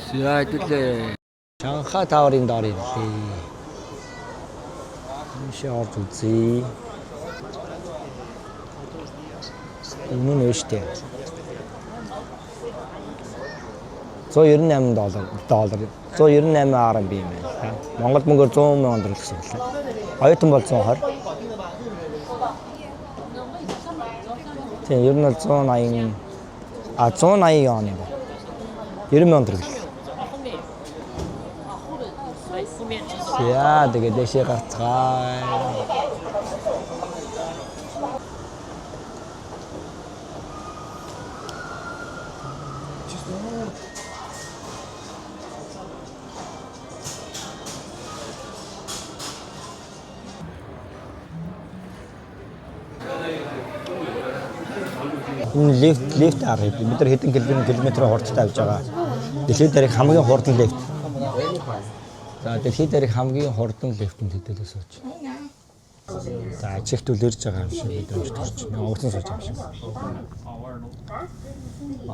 За хэдүүлээ. Шанхай тааврын доор ирлээ. Ийшээ орж үзье. Энэ нь өштэй. $198. 198 RMB юм байна. Монгол мөнгөөр 100 сая төгрөг гэсэн үг лээ. Оюутан бол 120. Тийм, ер нь бол 180 180 он юм. 90 сая төгрөг. Яа, тэгээд дэшээ гарцгаая. Энэ лифт арга. Бид нар хэдэн километрийн хурдтай авж байгаа. Дэлхийд дээрх хамгийн хурдан лифт. За дэлхийд дээрх хамгийн хурдан лифтэнд хэдэлээс сууж. За чихтүүл ирж байгаа юм шиг бид önce төрч. Огцон сууж байгаа юм шиг.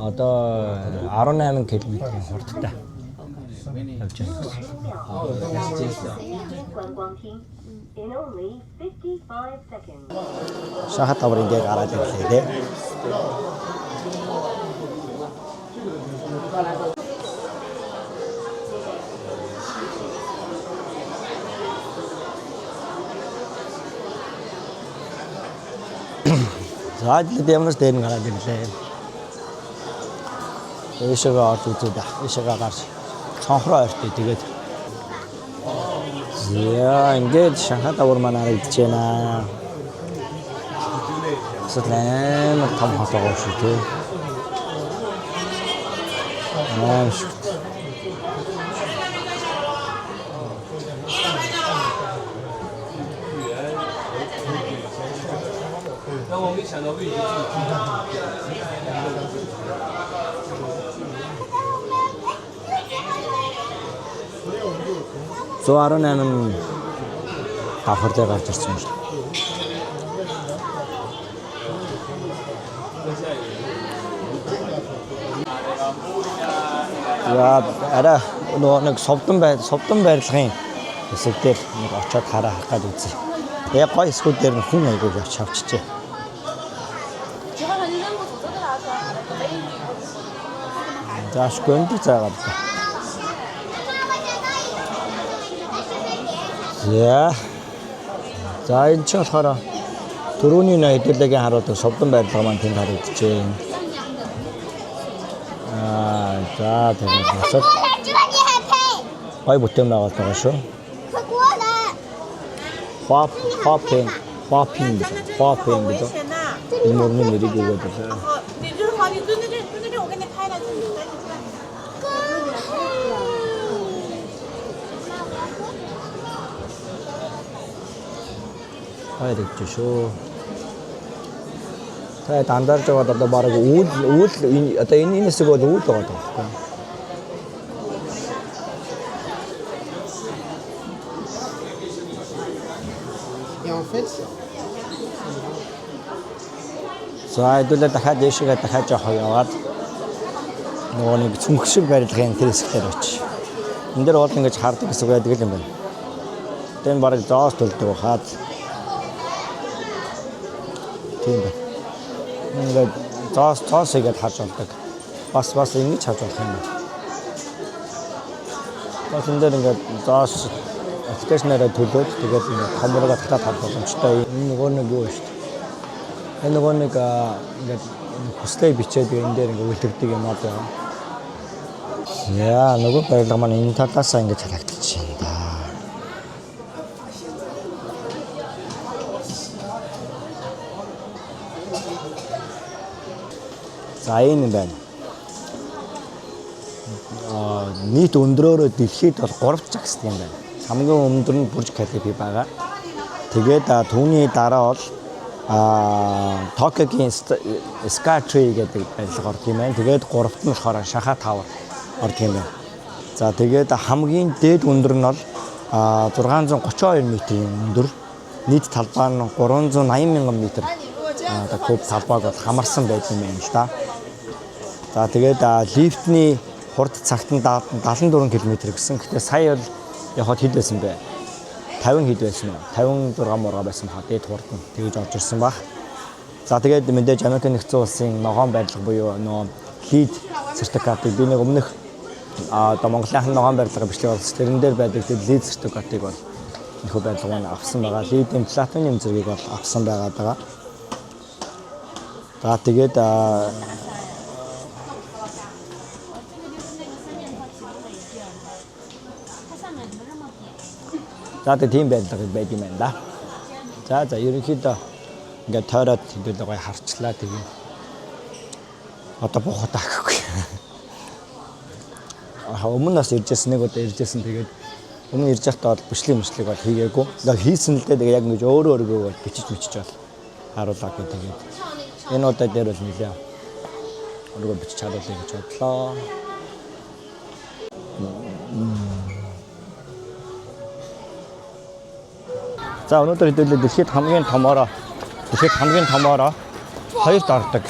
Одоо 18 км-ийн хурдтай авч байгаа. Шахат таврын дээр гараад ирлээ тий. Заадлаад ямарч дээр нь гараад ирлээ. Эшэгээ орж үзээд эшэгээ гарч цонхроо ойртоо тэгээд яа ингээд Шанхай тавар маань харагдаж байна. Сэтлэн том хатгаа шүү дээ. Шүү. Зуаран амин давхарлаа гарч ирсэн юм шиг. Яа, арай нэг совдон байрлахын хэсэг дээр нэг очиод харах гад үзье. Яг гой эсвэл дээр хүн айгуу явж авчижээ. Зааш гонди заагаад. Яа. За энэ ч болохоор түрүүний хэдүүлээгийн харуулдаг совдон байрлал маань тэнд харагдчихэ. За тэгээд насад гой бүтэм байгуулж байгаа шүү. Хоппинг гэдэг. Энэ мөрний нэрийг өгөөд байна. хайрч шүү. Тэгээд андарж байгаа одоо баг үйл одоо энэ хэсэг бол үйл байгаа байхгүй. За хэдүүлээ дахиад дэшигээ дахиад жоох яваад нөгөө нэг цүмх шиг барилгын тэр хэсгээр очив. Энд дээр бол ингэж хардаг хэсэг байдаг юм байна. Тэн бараг зоос төлдөг хаад. Тийм байна. Ингээд зоос игээд харж болдог. Бас ингэж харж болох юм байна. Бас энэ дээр ингээд зоос аппликейшнаараа төлөөд тэгээд ингээд камераагаа татаад харж боломжтой. Энэ нөгөө нэг юу шүү дээ. Энэ нөгөө нэг ингээд хүслээ бичээд энэ дээр ингээд үлддэг юм аа. Яа, нөгөө барилга маань энэ талаасаа ингэж харагдаж байна да. За энэ байна. Нийт өндрөөрөө дэлхийд бол 3 загсдаг юм байна. Хамгийн өндөр нь Бурж Калифи байгаа. Тэгээд түүний дараа бол Токиогийн Skytree гэдэг барилга ордог юм байна. Тэгээд 3-т нь болохоор Шанхай Тавар ордог юм байна. За тэгээд хамгийн дээд өндөр нь бол 632 м-ийн өндөр. Нийт талбай нь 380,000 м. Куб талбайг хамарсан байдаг юм байна л да. За тэгээд лифтний хурд цагт нь 74 км гэсэн. Гэхдээ сая бол явахад хэд байсан бэ? 50 хэд байсан уу? 56 мурга байсан хаа. Дээд хурд нь тэгж орж ирсэн баг. За тэгээд мэдээж Америк нэгдсэн улсын ногоон барилга буюу нөө лид сертификатыг би нэг өмнөх одоо Монголынхан ногоон барилга бичлэг болсон. Тэрэн дээр байдаг лид сертификатыг бол нөхөө барилгыг авсан байгаа. Лидийн платинум зэргийг бол авсан байгаа. За тэгээд за тийм байдлаар байд юм байна да. За ерөнхийдөө ингээд тойроод хэдүүлээ гоё харчлаа тэгээ. Одоо бухад агахгүй. Өмнө нас иржсэн нэг удаа иржсэн тэгээд өмнө ирж байхдаа бол бичлэг бол хийгээгүй. Тэгээд хийсэн л дээ тэгээ яг ингэж өөрөө бол бичиж бол харуулаагүй тэгээд. Энэ удаа дээр бол нэлээ өөрөө бичиж харуулъя гэж бодлоо. За өнөөдөр хэдүүлээ дэлхийд хамгийн томоороо хоёрт ордог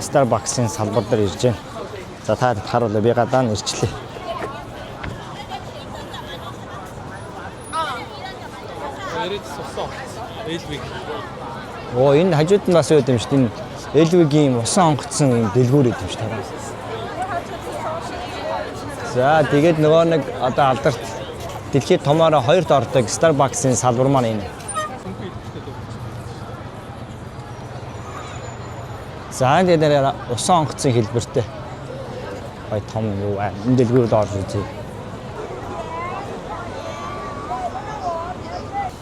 Starbucks-ийн салбар дээр ирж байна. За та харуулъя би гадаа нь ирчлээ. Оо энэ хажууд нь бас юу юм шүү дээ. Энэ Элвигийн усан онгоцсон юм дэлгүүр юм шүү дээ. За тэгээд нөгөө нэг одоо алдарт дэлхийд томоороо хоёрт ордог Starbucks-ийн салбар маань энэ. За энэ дээр усан онгоцсон хэлбэртэй. Гой том юу аа. Энэ дэлгүүрд орж үзье.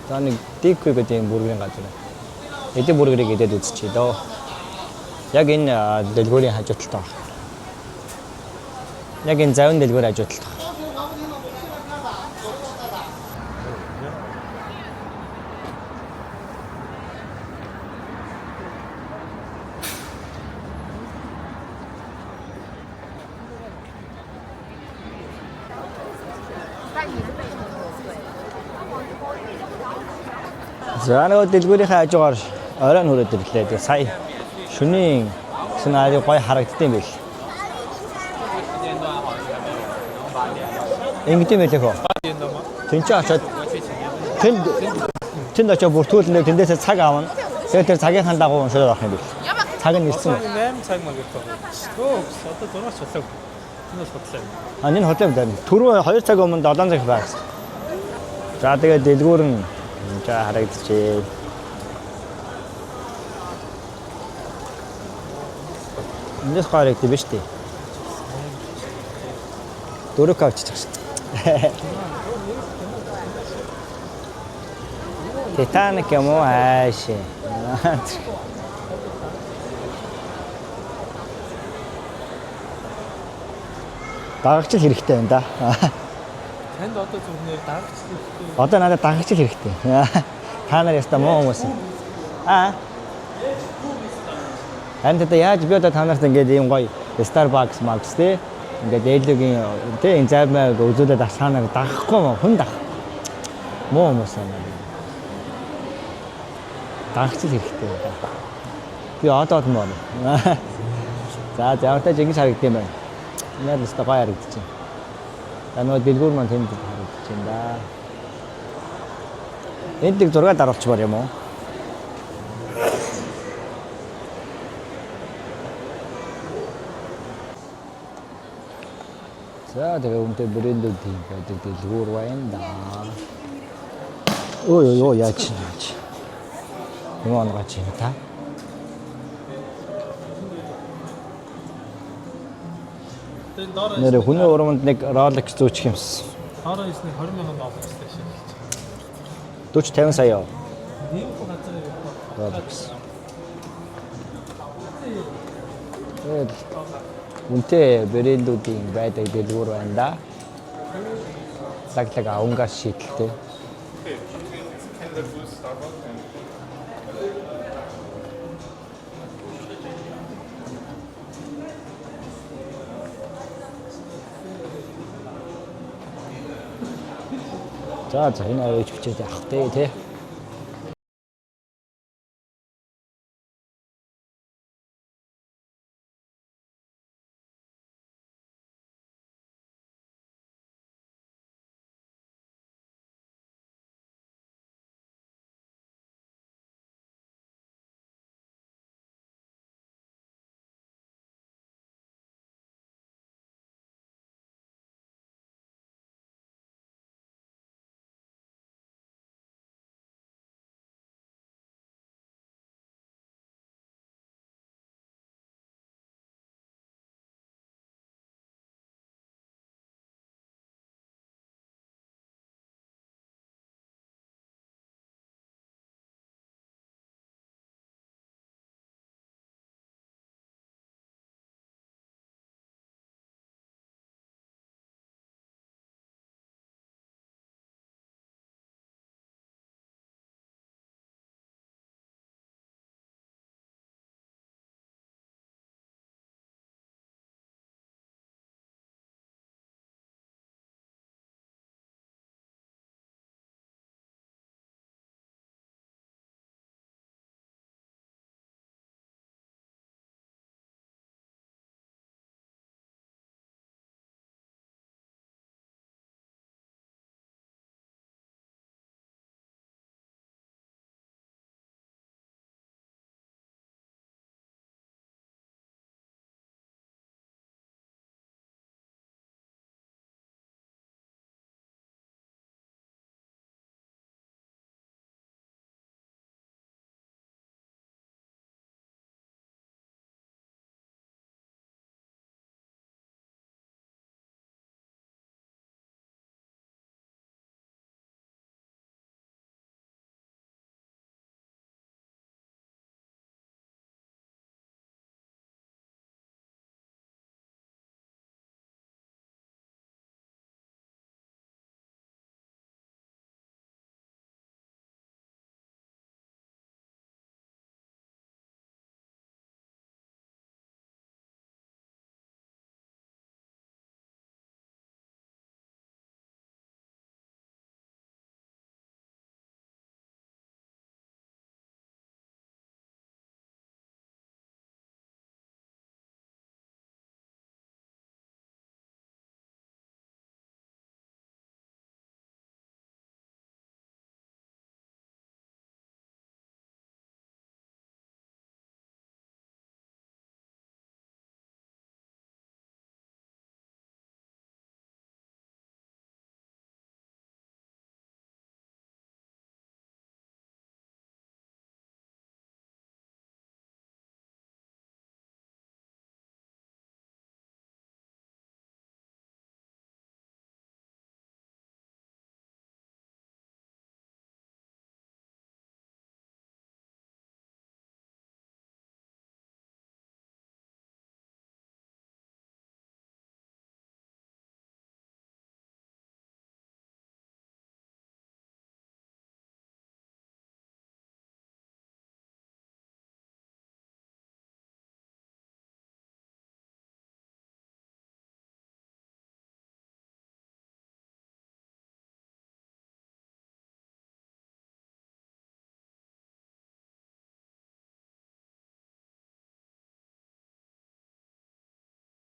За нэг Дикгүй гэдэг юм бургерийн газар. Эдийн бургерийг идээд үзчихье дөө. Яг энэ дэлгүүрийн хажуу талд байгаа. Яг энэ завын дэлгүүр хажуу талд байгаа. За нэг дэлгүүрийн хажуугаар оройн хүрээд ирлээ. Тэгээ сая шөнийн сценарий гоё харагдсан байл. Ингэдэм байлээ хөө. Тэнцээ очоод тэнд очоод бүртгүүлнэ тэндээсээ цаг аавна. Тэгээд тэр цагийнхаа дагуу уншаад авах юм бэл. Цаг нь ирсэн үү? 8 цаг маа гэдэг. Өө одоо зураач болоо. Тэнэс хотлоо. Энэ хотлоо байна. Түрүү 2 цаг өмнө 7 цаг байсан. За тэгээд дэлгүүр нь за харагдчихээ. Эндээс гарагд биш үү? Дөрөв авчиж байгаа шүү дээ. Титаник юм уу ааш. Дагагчл хэрэгтэй байна да. Танд одоо зөвхөн дагагчл хэрэгтэй. Одоо надад дагагчл хэрэгтэй. Та нар яста муу хүмүүс. Энд тэ яаж би одоо та нарт ингээд юм гоё Starbucks Max тэ ингээд ээлжийн тэ энэ займаг үзүүлээд асаанаар дагахгүй хүн даг. Муу хүмүүс байна. Дагагчл хэрэгтэй байна. Би одоо муу. За заавалтай жинхэнэ харагдсан байна. Нэр нэстэ гоё харагдчихэв. Нөгөө дэлгүүр маань тэнд харагдчихэв да. Энд нэг 6 дараалчмаар юм уу? За тэгээ үнтэй брэндүүдийн байдаг дэлгүүр байна да. Ой яач. Юм онгоч юм та. Нэр хүний урамд нэг Rolex зүүчих юмсан. Хараа ирсний 20,000 доллар шүү. 40-50 сая. Ийм газар Rolex. Үнтэй брэндүүдийн байдаг дэлгүүр байна да. Лаглага унгас шийдэлтэй. За энэ аваач бичээд явах тий.